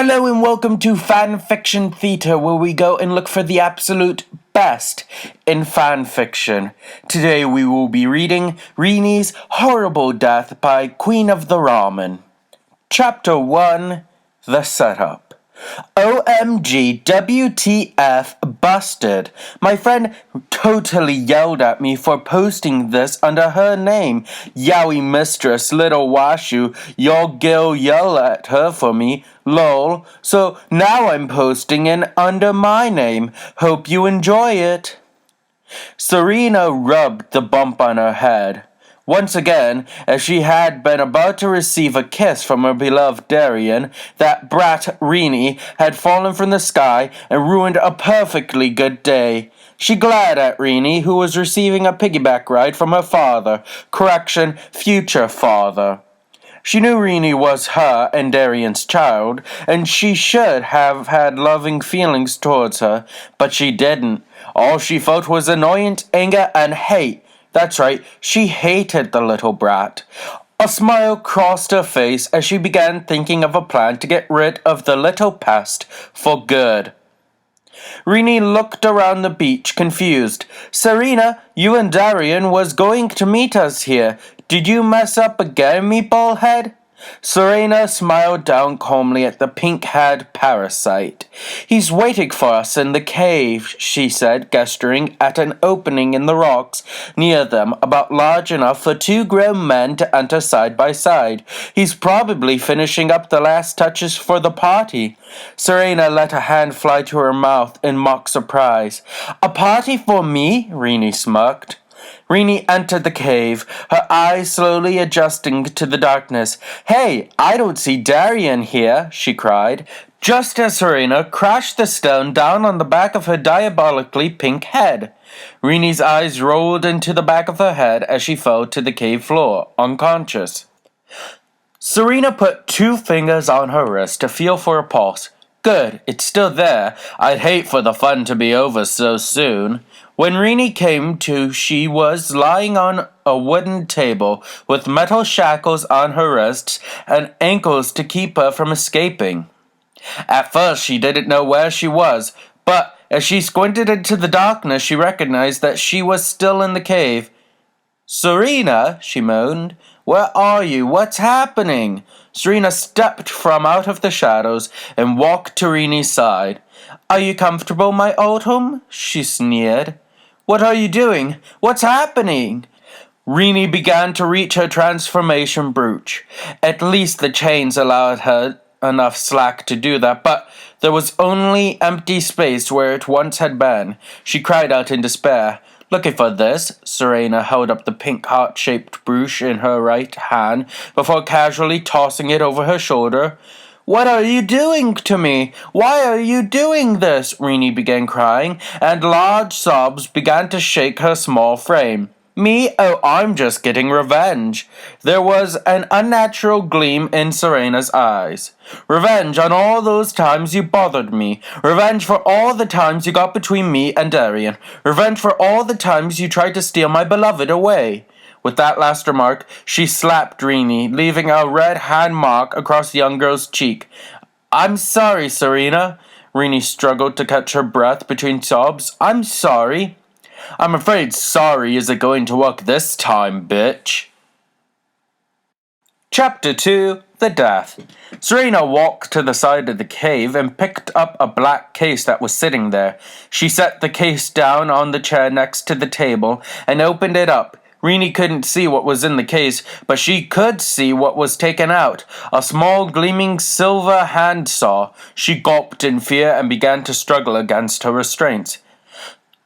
Hello and welcome to Fanfiction Theater, where we go and look for the absolute best in fanfiction. Today we will be reading Rimi's Horrible Death by Queen of the Ramen. Chapter 1, The Setup. OMG, WTF, busted. My friend totally yelled at me for posting this under her name. Yowie mistress, little Washu, your girl yell at her for me, lol. So now I'm posting it under my name. Hope you enjoy it. Serena rubbed the bump on her head. Once again, as she had been about to receive a kiss from her beloved Darian, that brat Rimi had fallen from the sky and ruined a perfectly good day. She glared at Rimi, who was receiving a piggyback ride from her father, future father. She knew Rimi was her and Darian's child, and she should have had loving feelings towards her, but she didn't. All she felt was annoyance, anger, and hate. That's right, she hated the little brat. A smile crossed her face as she began thinking of a plan to get rid of the little pest for good. Rimi looked around the beach, confused. Serena, you and Darian was going to meet us here. Did you mess up again, meatball head? Serena smiled down calmly at the pink-haired parasite. He's waiting for us in the cave, she said, gesturing at an opening in the rocks near them, about large enough for two grown men to enter side by side. He's probably finishing up the last touches for the party. Serena let a hand fly to her mouth in mock surprise. A party for me? Rimi smirked. Rimi entered the cave, her eyes slowly adjusting to the darkness. Hey, I don't see Darian here, she cried, just as Serena crashed the stone down on the back of her diabolically pink head. Rimi's eyes rolled into the back of her head as she fell to the cave floor, unconscious. Serena put two fingers on her wrist to feel for a pulse. Good, it's still there. I'd hate for the fun to be over so soon. When Rimi came to, she was lying on a wooden table with metal shackles on her wrists and ankles to keep her from escaping. At first, she didn't know where she was, but as she squinted into the darkness, she recognized that she was still in the cave. Serena, she moaned, where are you? What's happening? Serena stepped from out of the shadows and walked to Rimi's side. Are you comfortable, my autumn? She sneered. What are you doing? What's happening? Rimi began to reach her transformation brooch. At least the chains allowed her enough slack to do that, but there was only empty space where it once had been. She cried out in despair. Looking for this? Serena held up the pink heart-shaped brooch in her right hand before casually tossing it over her shoulder. What are you doing to me? Why are you doing this? Rimi began crying, and large sobs began to shake her small frame. Me? Oh, I'm just getting revenge. There was an unnatural gleam in Serena's eyes. Revenge on all those times you bothered me. Revenge for all the times you got between me and Darian. Revenge for all the times you tried to steal my beloved away. With that last remark, she slapped Rimi, leaving a red hand mark across the young girl's cheek. I'm sorry, Serena. Rimi struggled to catch her breath between sobs. I'm sorry. I'm afraid sorry isn't going to work this time, bitch. Chapter 2, The Death. Serena walked to the side of the cave and picked up a black case that was sitting there. She set the case down on the chair next to the table and opened it up. Rimi couldn't see what was in the case, but she could see what was taken out. A small gleaming silver handsaw. She gulped in fear and began to struggle against her restraints.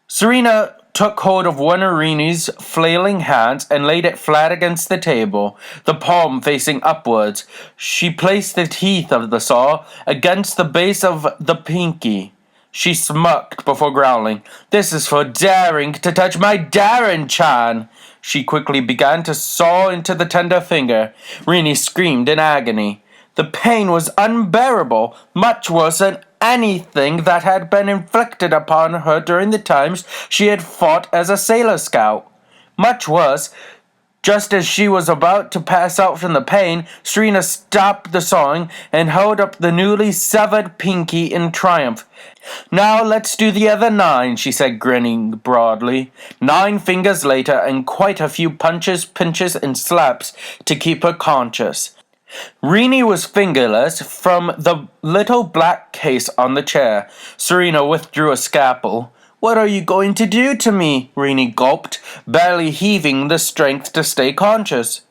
Serena took hold of one of Rimi's flailing hands and laid it flat against the table, the palm facing upwards. She placed the teeth of the saw against the base of the pinky. She smirked before growling, This is for daring to touch my Darren-chan! She quickly began to saw into the tender finger. Rimi screamed in agony. The pain was unbearable, much worse than anything that had been inflicted upon her during the times she had fought as a Sailor Scout. Much worse Just as she was about to pass out from the pain, Serena stopped the sawing and held up the newly severed pinky in triumph. "Now let's do the other 9, she said, grinning broadly. 9 fingers later, and quite a few punches, pinches, and slaps to keep her conscious. Rimi was fingerless from the little black case on the chair. Serena withdrew a scalpel. "What are you going to do to me?" Rimi gulped, barely heaving the strength to stay conscious.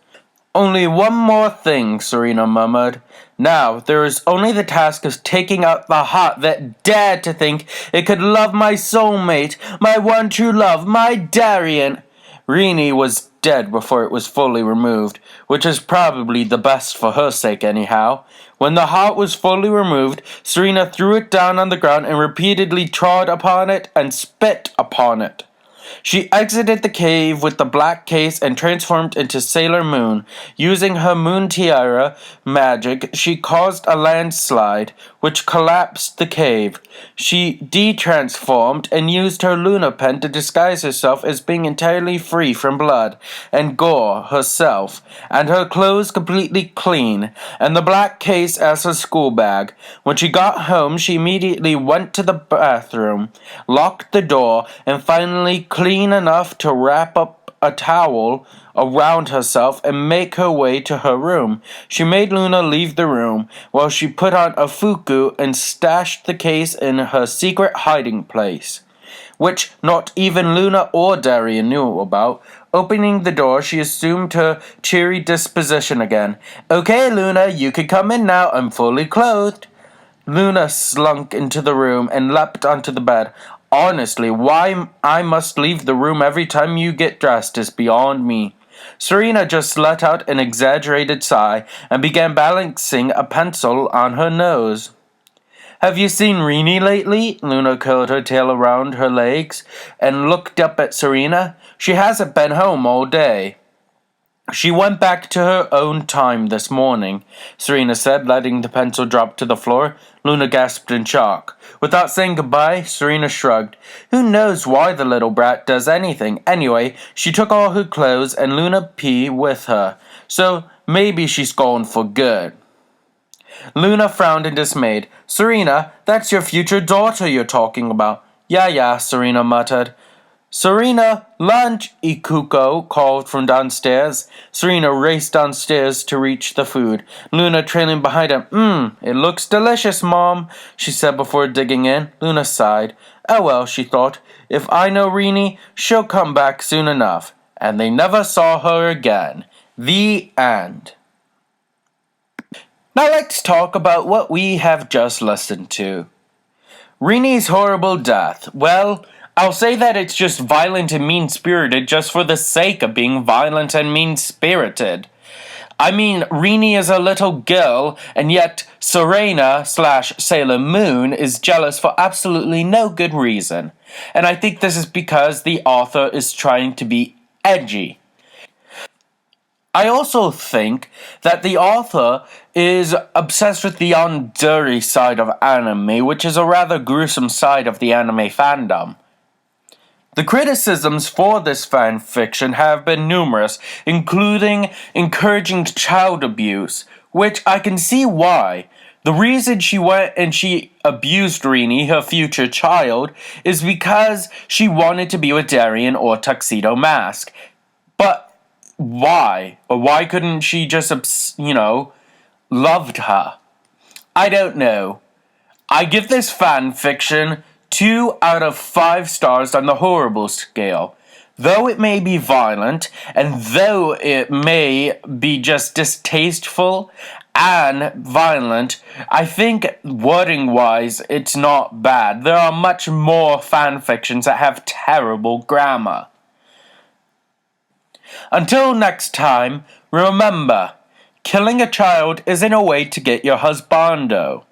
"Only one more thing," Serena murmured. "Now, there is only the task of taking out the heart that dared to think it could love my soulmate, my one true love, my Darien." Rimi was dead before it was fully removed, which is probably the best for her sake anyhow. When the heart was fully removed, Serena threw it down on the ground and repeatedly trod upon it and spit upon it. She exited the cave with the black case and transformed into Sailor Moon. Using her moon tiara magic, she caused a landslide, which collapsed the cave. She de-transformed and used her Luna pen to disguise herself as being entirely free from blood and gore herself, and her clothes completely clean, and the black case as her school bag. When she got home, she immediately went to the bathroom, locked the door, and finally clean enough to wrap up a towel around herself and make her way to her room. She made Luna leave the room while she put on a fuku and stashed the case in her secret hiding place, which not even Luna or Darien knew about. Opening the door, she assumed her cheery disposition again. "Okay, Luna, you can come in now. I'm fully clothed." Luna slunk into the room and leapt onto the bed. "Honestly, why I must leave the room every time you get dressed is beyond me." Serena just let out an exaggerated sigh and began balancing a pencil on her nose. "Have you seen Rimi lately?" Luna curled her tail around her legs and looked up at Serena. "She hasn't been home all day." "She went back to her own time this morning," Serena said, letting the pencil drop to the floor. Luna gasped in shock. Without saying goodbye, Serena shrugged. "Who knows why the little brat does anything? Anyway, she took all her clothes and Luna P with her, so maybe she's gone for good." Luna frowned in dismay. "Serena, that's your future daughter you're talking about." Yeah, Serena muttered. "Serena, lunch!" Ikuko called from downstairs. Serena raced downstairs to reach the food, Luna trailing behind him. It looks delicious, Mom," she said before digging in. Luna sighed. "Oh well," she thought, "if I know Rimi, she'll come back soon enough." And they never saw her again. The end. Now let's talk about what we have just listened to. Rini's horrible death. Well, I'll say that it's just violent and mean-spirited just for the sake of being violent and mean-spirited. I mean, Rimi is a little girl, and yet Serena/Sailor Moon is jealous for absolutely no good reason. And I think this is because the author is trying to be edgy. I also think that the author is obsessed with the yandere side of anime, which is a rather gruesome side of the anime fandom. The criticisms for this fan fiction have been numerous, including encouraging child abuse, which I can see why. The reason she went and she abused Rimi, her future child, is because she wanted to be with Darien or Tuxedo Mask. But why? Or why couldn't she just, loved her? I don't know. I give this fan fiction 2 out of 5 stars on the horrible scale. Though it may be violent, and though it may be just distasteful and violent, I think wording-wise it's not bad. There are much more fan fictions that have terrible grammar. Until next time, remember, killing a child isn't a way to get your husbando.